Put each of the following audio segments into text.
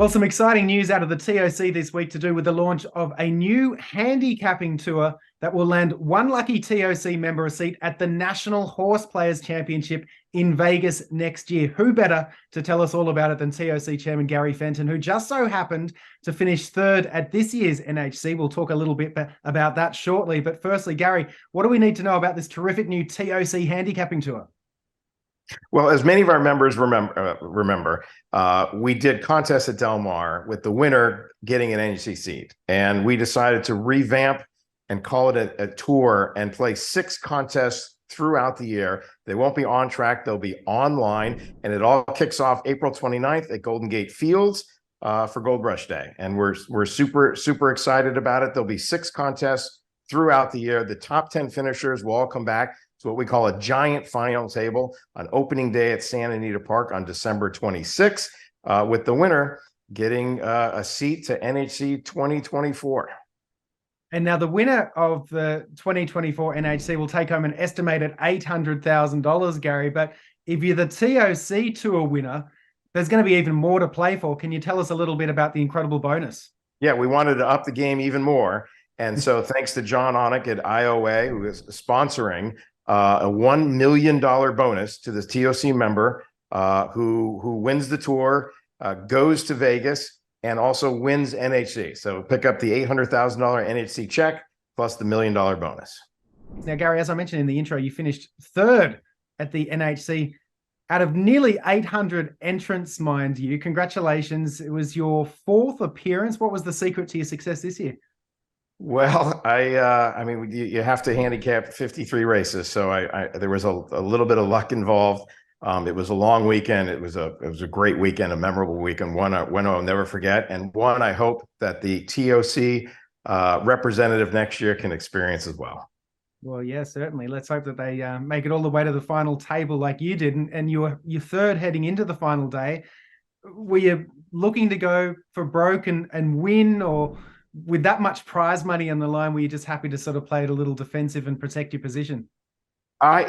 Well, some exciting news out of the TOC this week to do with the launch of a new handicapping tour that will land one lucky TOC member a seat at the National Horseplayers Championship in Vegas next year. Who better to tell us all about it than TOC Chairman Gary Fenton, who just so happened to finish third at this year's NHC. We'll talk a little bit about that shortly. But firstly, Gary, what do we need to know about this terrific new TOC handicapping tour? Well, as many of our members remember, we did contests at Del Mar with the winner getting an NHC seat, and we decided to revamp and call it a tour and play 6 contests throughout the year. They won't be on track; they'll be online, and it all kicks off April 29th at Golden Gate Fields for Gold Rush Day, and we're super excited about it. There'll be 6 contests throughout the year. The top 10 finishers will all come back. It's what we call a giant final table on opening day at Santa Anita Park on December 26th, with the winner getting a seat to NHC 2024. And now the winner of the 2024 NHC will take home an estimated $800,000, Gary. But if you're the TOC Tour winner, there's going to be even more to play for. Can you tell us a little bit about the incredible bonus? Yeah, we wanted to up the game even more. And so thanks to John Onick at IOA, who is sponsoring a $1 million bonus to the TOC member who wins the tour, goes to Vegas, and also wins NHC. So pick up the $800,000 NHC check plus the $1 million bonus. Now, Gary, as I mentioned in the intro, you finished third at the NHC out of nearly 800 entrants, mind you. Congratulations. It was your 4th appearance. What was the secret to your success this year? Well, I mean, you have to handicap 53 races, so there was a little bit of luck involved. It was a long weekend. It was a great weekend, a memorable weekend. One I'll never forget, and one I hope that the TOC representative next year can experience as well. Well, yeah, certainly. Let's hope that they make it all the way to the final table like you did, and you're third heading into the final day. Were you looking to go for broke and win, or with that much prize money on the line, were you just happy to sort of play it a little defensive and protect your position?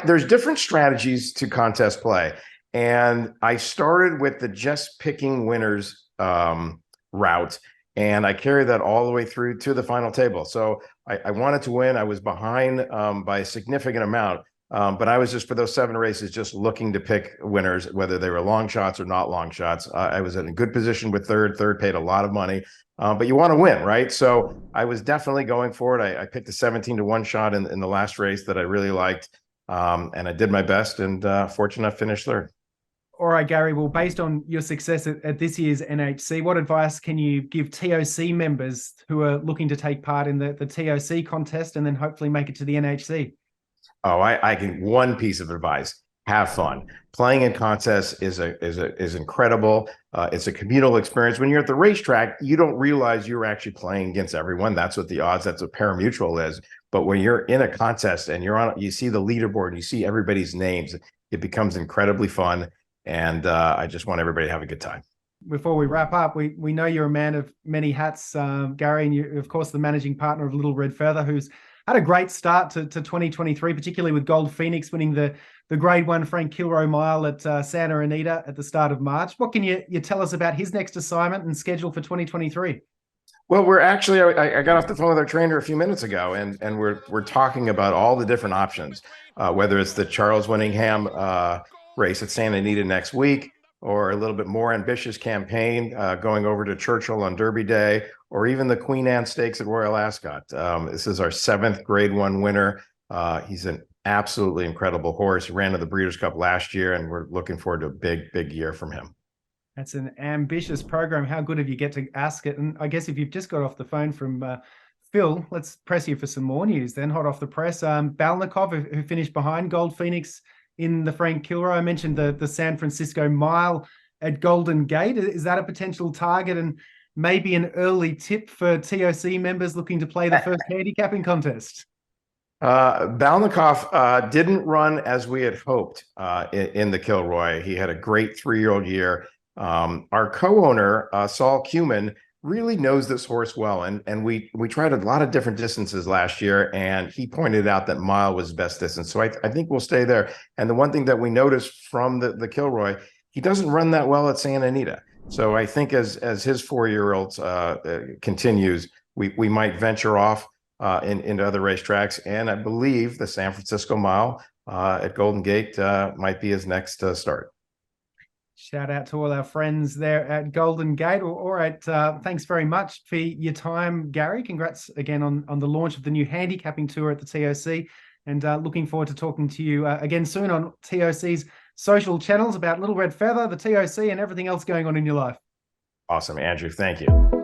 There's different strategies to contest play, and I started with the just picking winners route, and I carried that all the way through to the final table. So I wanted to win. I was behind by a significant amount, but I was just, for those 7 races, just looking to pick winners, whether they were long shots or not long shots. I was in a good position with third. Third paid a lot of money. But you want to win, right? So I was definitely going for it. I picked a 17-1 shot in the last race that I really liked, and I did my best, and fortunate enough, finished third. All right, Gary. Well, based on your success at this year's NHC, what advice can you give TOC members who are looking to take part in the TOC contest and then hopefully make it to the NHC? Oh, I can one piece of advice: have fun. Playing in contests is incredible. It's a communal experience. When you're at the racetrack, you don't realize you're actually playing against everyone. That's what the odds. That's what parimutuel is. But when you're in a contest and you see the leaderboard and you see everybody's names, it becomes incredibly fun. And I just want everybody to have a good time. Before we wrap up, we know you're a man of many hats, Gary, and you're, of course, the managing partner of Little Red Feather, who's had a great start to 2023, particularly with Gold Phoenix winning the Grade 1 Frank Kilroy Mile at Santa Anita at the start of March. What can you tell us about his next assignment and schedule for 2023? Well, we're actually, I got off the phone with our trainer a few minutes ago, and we're talking about all the different options, whether it's the Charles Winningham race at Santa Anita next week, or a little bit more ambitious campaign going over to Churchill on Derby Day, or even the Queen Anne Stakes at Royal Ascot. This is our 7th Grade 1 winner. He's an absolutely incredible horse. He ran to the Breeders' Cup last year, and we're looking forward to a big year from him. That's an ambitious program. How good of you get to ask it? And I guess if you've just got off the phone from Phil, let's press you for some more news then, hot off the press. Balnikov, who finished behind Gold Phoenix in the Frank Kilroy. I mentioned the San Francisco Mile at Golden Gate. Is that a potential target and maybe an early tip for TOC members looking to play the first handicapping contest? Balnikov didn't run as we had hoped in the Kilroy. He had a great 3-year-old year. Our co-owner, Saul Cuman, really knows this horse well, and we tried a lot of different distances last year, and he pointed out that mile was best distance. So I think we'll stay there. And the one thing that we noticed from the Kilroy, he doesn't run that well at Santa Anita. So I think as his 4-year-old continues, we might venture off into other racetracks, and I believe the San Francisco Mile at Golden Gate might be his next start. Shout out to all our friends there at Golden Gate. All right. Thanks very much for your time, Gary. Congrats again on the launch of the new handicapping tour at the TOC. And looking forward to talking to you again soon on TOC's social channels about Little Red Feather, the TOC, and everything else going on in your life. Awesome, Andrew. Thank you.